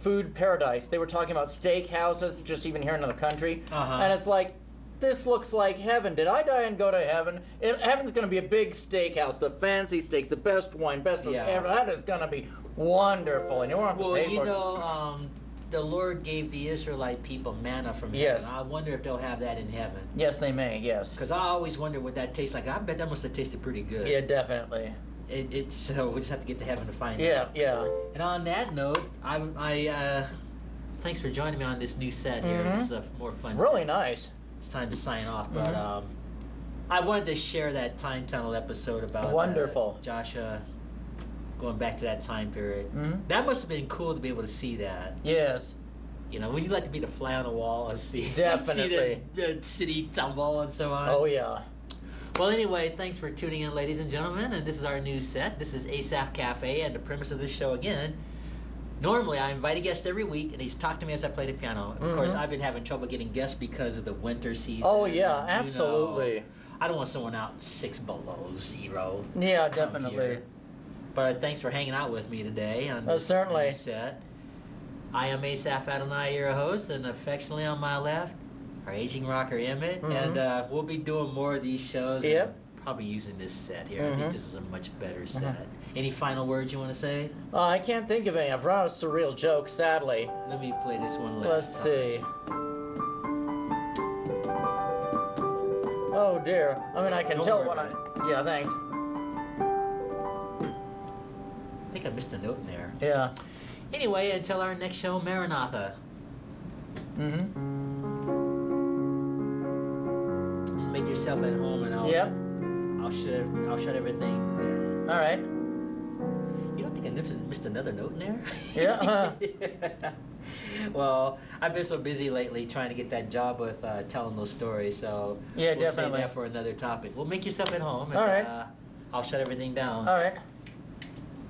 Food Paradise. They were talking about steakhouses, just even here in the country, and it's like, this looks like heaven. Did I die and go to heaven? Heaven's going to be a big steakhouse, the fancy steaks, the best wine, best food ever. That is going to be wonderful, and you won't have to pay for it. The Lord gave the Israelite people manna from heaven. Yes. I wonder if they'll have that in heaven. Yes, they may, yes. Because I always wonder what that tastes like. I bet that must have tasted pretty good. Yeah, definitely. So we just have to get to heaven to find Yeah, out. yeah. And on that note, thanks for joining me on this new set here. This is a more fun Really set. nice. It's time to sign off, but I wanted to share that time tunnel episode about Wonderful. Joshua going back to that time period. That must have been cool to be able to see that. Yes. You know, would you like to be the fly on the wall and see, Definitely. see the city tumble and so on? Oh, yeah. Well, anyway, thanks for tuning in, ladies and gentlemen, and this is our new set. This is Asaph Cafe, and the premise of this show, again, normally I invite a guest every week, and he's talked to me as I play the piano. Of course, I've been having trouble getting guests because of the winter season. Oh, yeah, and, absolutely. I don't want someone out 6 below 0. Yeah, come definitely. here. But thanks for hanging out with me today on this certainly. new set. I am Asaph Adonai, your host, and affectionately on my left, our aging rocker Emmett, and we'll be doing more of these shows. Yep. And probably using this set here. I think this is a much better set. Any final words you want to say? I can't think of any. I've run out of surreal jokes, sadly. Let me play this one Let's last time. see. Oh dear. I mean, I can Don't tell worry when I. about Yeah, thanks. I think I missed a note in there. Yeah. Anyway, until our next show, Maranatha. Just make yourself at home, and I'll shut everything down. All right. You don't think I missed another note in there? Yeah. Well, I've been so busy lately trying to get that job with telling those stories, so Yeah, we'll definitely. save that for another topic. Well, make yourself at home, and All right. I'll shut everything down. All right.